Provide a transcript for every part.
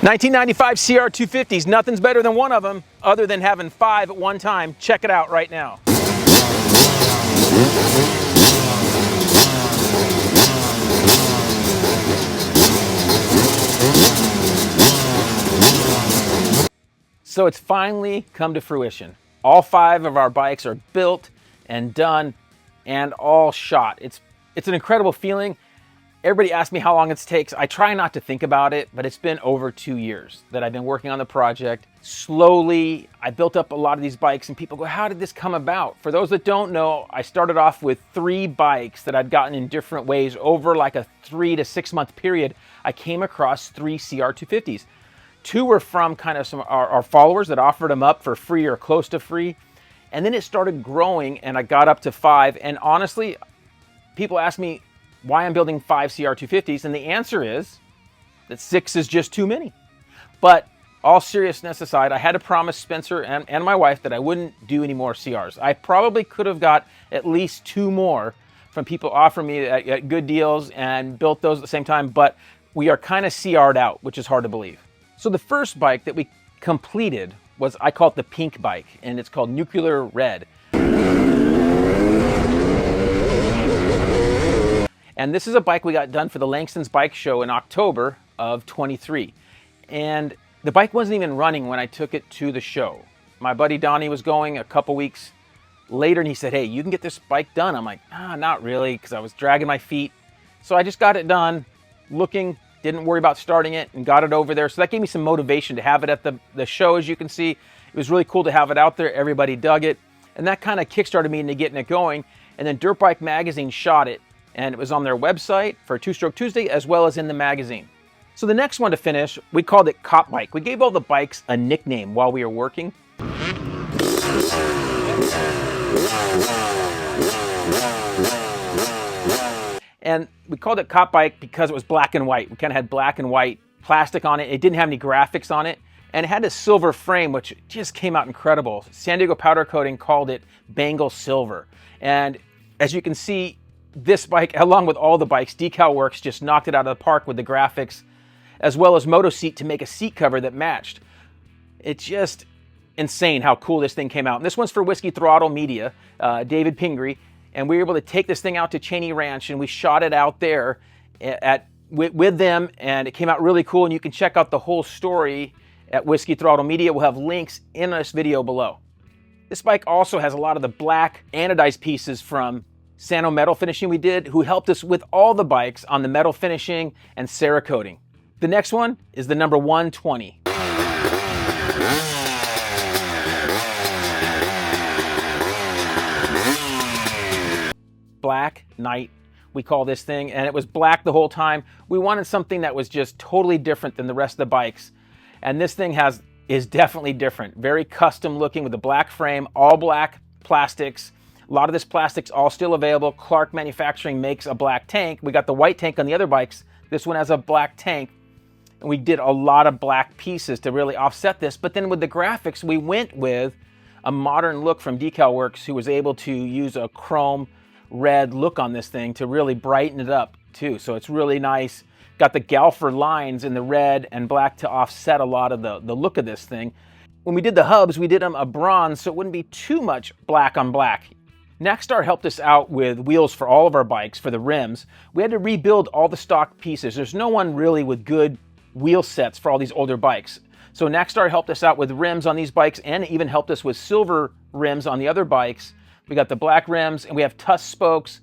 1995 CR250's, nothing's better than one of them, other than having 5 at one time. Check it out right now. So it's finally come to fruition. All 5 of our bikes are built and done and all shot. It's an incredible feeling. Everybody asks me how long it takes. I try not to think about it, but it's been over 2 years that I've been working on the project. Slowly, I built up a lot of these bikes and people go, how did this come about? For those that don't know, I started off with 3 bikes that I'd gotten in different ways over like a 3 to 6 month period. I came across 3 CR250's. 2 were from kind of some our followers that offered them up for free or close to free. And then it started growing and I got up to 5. And honestly, people ask me why I'm building 5 CR250's, and the answer is that 6 is just too many. But all seriousness aside, I had to promise Spencer and my wife that I wouldn't do any more CRs. I probably could have got at least 2 more from people offering me at good deals and built those at the same time, but we are kind of CR'd out, which is hard to believe. So the first bike that we completed was, I call it the pink bike, and it's called Nuclear Red. And this is a bike we got done for the Langston's Bike Show in October of 23. And the bike wasn't even running when I took it to the show. My buddy Donnie was going a couple weeks later and he said, hey, you can get this bike done. I'm like, not really, because I was dragging my feet. So I just got it done, didn't worry about starting it, and got it over there. So that gave me some motivation to have it at the show. As you can see, it was really cool to have it out there. Everybody dug it. And that kind of kickstarted me into getting it going. And then Dirt Bike Magazine shot it. And it was on their website for Two Stroke Tuesday, as well as in the magazine. So the next one to finish, we called it Cop Bike. We gave all the bikes a nickname while we were working. And we called it Cop Bike because it was black and white. We kind of had black and white plastic on it. It didn't have any graphics on it. And it had a silver frame, which just came out incredible. San Diego Powder Coating called it Bangle Silver. And as you can see, this bike, along with all the bikes, Decal Works just knocked it out of the park with the graphics, as well as Moto Seat to make a seat cover that matched. It's just insane how cool this thing came out. And this one's for Whiskey Throttle Media, David Pingree, and we were able to take this thing out to Cheney Ranch, and we shot it out there with them, and it came out really cool. And you can check out the whole story at Whiskey Throttle Media. We'll have links in this video below. This bike also has a lot of the black anodized pieces from Sano Metal Finishing we did, who helped us with all the bikes on the metal finishing and Cerakoting. The next one is the number 120. Black Night, we call this thing, and it was black the whole time. We wanted something that was just totally different than the rest of the bikes. And this thing is definitely different. Very custom looking with a black frame, all black plastics. A lot of this plastic's all still available. Clark Manufacturing makes a black tank. We got the white tank on the other bikes. This one has a black tank. And we did a lot of black pieces to really offset this. But then with the graphics, we went with a modern look from Decal Works, who was able to use a chrome red look on this thing to really brighten it up too. So it's really nice. Got the Galfer lines in the red and black to offset a lot of the look of this thing. When we did the hubs, we did them a bronze, so it wouldn't be too much black on black. Nackstar helped us out with wheels for all of our bikes, for the rims. We had to rebuild all the stock pieces. There's no one really with good wheel sets for all these older bikes. So Nackstar helped us out with rims on these bikes and even helped us with silver rims on the other bikes. We got the black rims and we have Tuss spokes.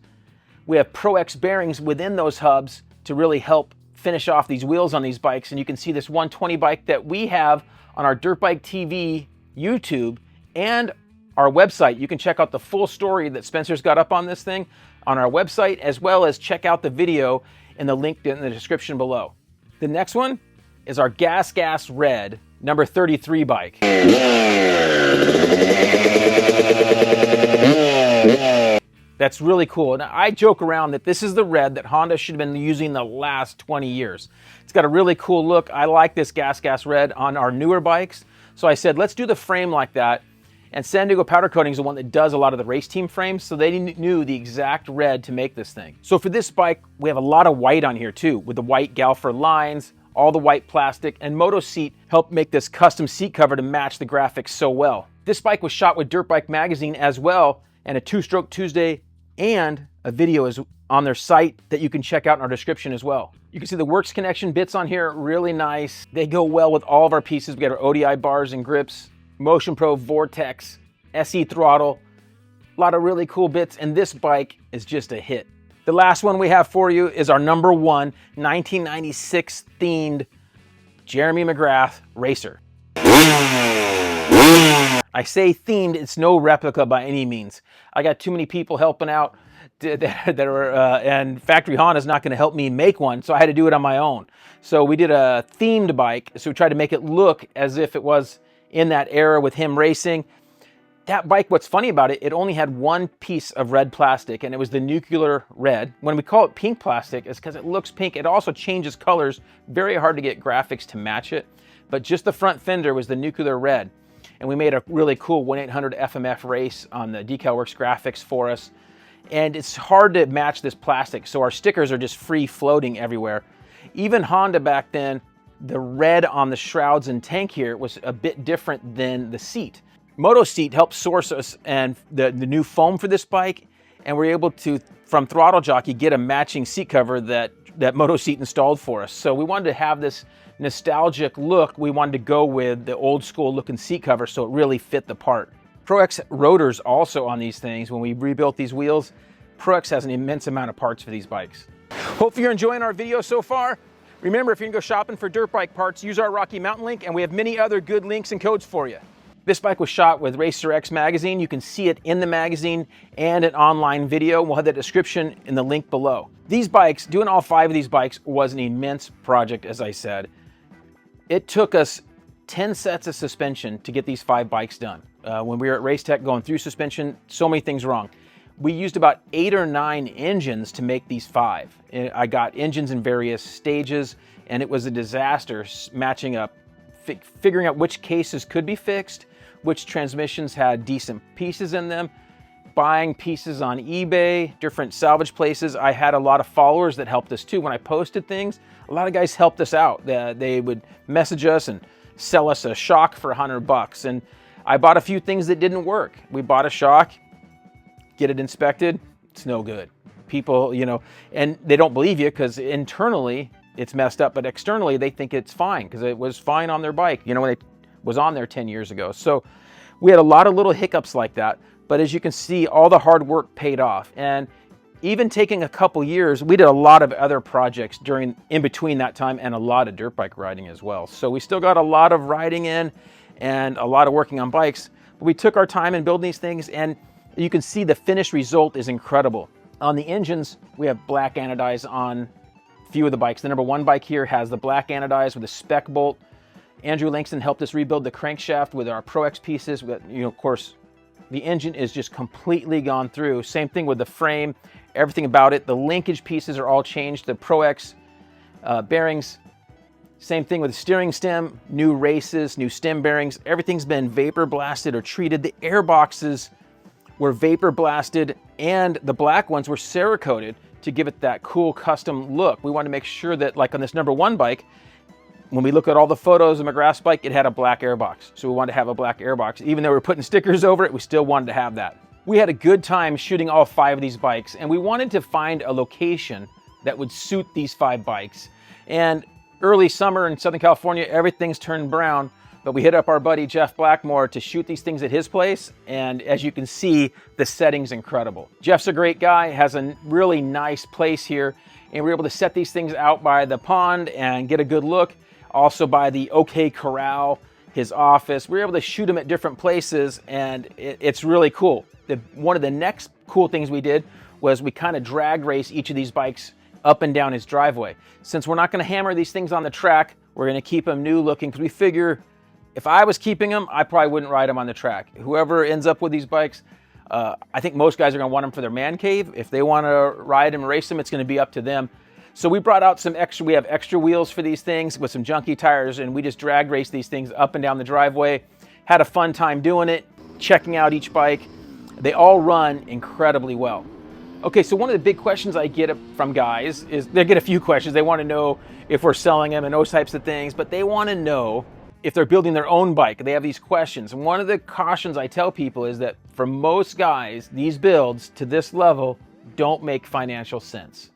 We have Pro X bearings within those hubs to really help finish off these wheels on these bikes. And you can see this 120 bike that we have on our Dirt Bike TV YouTube and our website. You can check out the full story that Spencer's got up on this thing on our website, as well as check out the video in the link in the description below. The next one is our Gas Red number 33 bike. That's really cool. Now, I joke around that this is the red that Honda should have been using the last 20 years. It's got a really cool look. I like this Gas Red on our newer bikes. So I said, let's do the frame like that. And San Diego Powder Coating is the one that does a lot of the race team frames, so they knew the exact red to make this thing. So for this bike, we have a lot of white on here too, with the white Galfer lines, all the white plastic, and Moto seat helped make this custom seat cover to match the graphics so well. This bike was shot with Dirt Bike Magazine as well, and a Two-Stroke Tuesday, and a video is on their site that you can check out in our description as well. You can see the Works Connection bits on here, really nice. They go well with all of our pieces. We got our ODI bars and grips, Motion Pro Vortex, SE throttle, a lot of really cool bits, and this bike is just a hit. The last one we have for you is our number one 1996 themed Jeremy McGrath racer. I say themed, it's no replica by any means. I got too many people helping out and Factory Honda's not going to help me make one, so I had to do it on my own. So we did a themed bike, so we tried to make it look as if it was in that era with him racing. That bike, what's funny about it, it only had one piece of red plastic, and it was the nuclear red. When we call it pink plastic, it's because it looks pink. It also changes colors. Very hard to get graphics to match it. But just the front fender was the nuclear red. And we made a really cool 1-800-FMF race on the DecalWorks graphics for us. And it's hard to match this plastic, so our stickers are just free floating everywhere. Even Honda back then, the red on the shrouds and tank here was a bit different than the seat. Moto seat helped source us and the new foam for this bike, and we're able to, from Throttle Jockey, get a matching seat cover that Moto seat installed for us. So we wanted to have this nostalgic look. We wanted to go with the old school looking seat cover so it really fit the part. Pro-X rotors also on these things. When we rebuilt these wheels, Pro-X has an immense amount of parts for these bikes. Hope you're enjoying our video so far. Remember, if you're gonna go shopping for dirt bike parts, use our Rocky Mountain link, and we have many other good links and codes for you. This bike was shot with Racer X magazine. You can see it in the magazine and an online video. We'll have the description in the link below. These bikes, doing all 5 of these bikes was an immense project, as I said. It took us 10 sets of suspension to get these 5 bikes done. When we were at Race Tech going through suspension, so many things wrong. We used about 8 or 9 engines to make these 5. I got engines in various stages, and it was a disaster matching up, figuring out which cases could be fixed, which transmissions had decent pieces in them, buying pieces on eBay, different salvage places. I had a lot of followers that helped us too. When I posted things, a lot of guys helped us out. They would message us and sell us a shock for $100. And I bought a few things that didn't work. We bought a shock, get it inspected, it's no good. People, and they don't believe you because internally it's messed up, but externally they think it's fine because it was fine on their bike, when it was on there 10 years ago. So we had a lot of little hiccups like that, but as you can see, all the hard work paid off. And even taking a couple years, we did a lot of other projects in between that time, and a lot of dirt bike riding as well. So we still got a lot of riding in and a lot of working on bikes, but we took our time in building these things, and you can see the finished result is incredible. On the engines, we have black anodize on a few of the bikes. The number 1 bike here has the black anodize with a spec bolt. Andrew Langston helped us rebuild the crankshaft with our Pro-X pieces. Of course, the engine is just completely gone through. Same thing with the frame, everything about it. The linkage pieces are all changed. The Pro-X bearings, same thing with the steering stem, new races, new stem bearings. Everything's been vapor blasted or treated. The air boxes were vapor blasted, and the black ones were Cerakoted to give it that cool custom look. We wanted to make sure that, like on this number 1 bike, when we look at all the photos of McGrath's bike, it had a black airbox. So we wanted to have a black airbox. Even though we were putting stickers over it, we still wanted to have that. We had a good time shooting all 5 of these bikes, and we wanted to find a location that would suit these 5 bikes. And early summer in Southern California, everything's turned brown, but we hit up our buddy Jeff Blackmore to shoot these things at his place, and as you can see, the setting's incredible. Jeff's a great guy, has a really nice place here, and we're able to set these things out by the pond and get a good look. Also by the OK Corral, his office. We were able to shoot them at different places, and it's really cool. One of the next cool things we did was we kind of drag race each of these bikes up and down his driveway. Since we're not going to hammer these things on the track, we're going to keep them new looking, because we figure if I was keeping them, I probably wouldn't ride them on the track. Whoever ends up with these bikes, I think most guys are going to want them for their man cave. If they want to ride them and race them, it's going to be up to them. So we brought out some extra, we have extra wheels for these things with some junky tires, and we just drag race these things up and down the driveway. Had a fun time doing it, checking out each bike. They all run incredibly well. Okay, so one of the big questions I get from guys is, they get a few questions. They want to know if we're selling them and those types of things, but they want to know if they're building their own bike. They have these questions. And one of the cautions I tell people is that for most guys, these builds to this level don't make financial sense.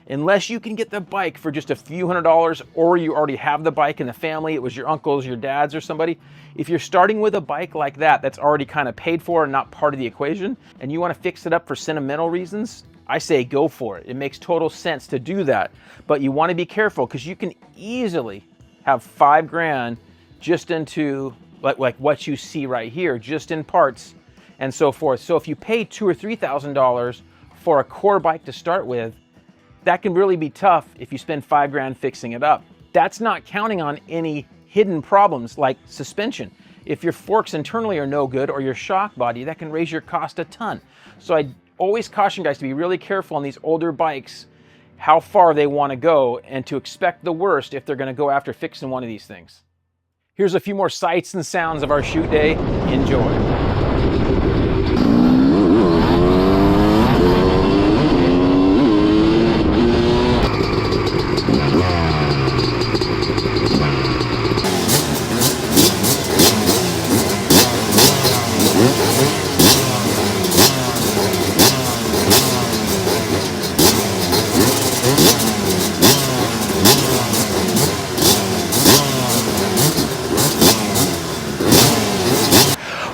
Unless you can get the bike for just a few $100s, or you already have the bike in the family, it was your uncle's, your dad's, or somebody. If you're starting with a bike like that, that's already kind of paid for and not part of the equation, and you want to fix it up for sentimental reasons, I say go for it. It makes total sense to do that. But you want to be careful, because you can easily have $5,000 just into like what you see right here, just in parts and so forth. So if you pay $2,000 or $3,000 for a core bike to start with, that can really be tough if you spend $5,000 fixing it up. That's not counting on any hidden problems like suspension. If your forks internally are no good, or your shock body, that can raise your cost a ton. So I always caution guys to be really careful on these older bikes, how far they want to go, and to expect the worst if they're going to go after fixing one of these things. Here's a few more sights and sounds of our shoot day. Enjoy.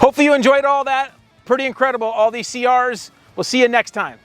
Hopefully you enjoyed all that. Pretty incredible, all these CRs. We'll see you next time.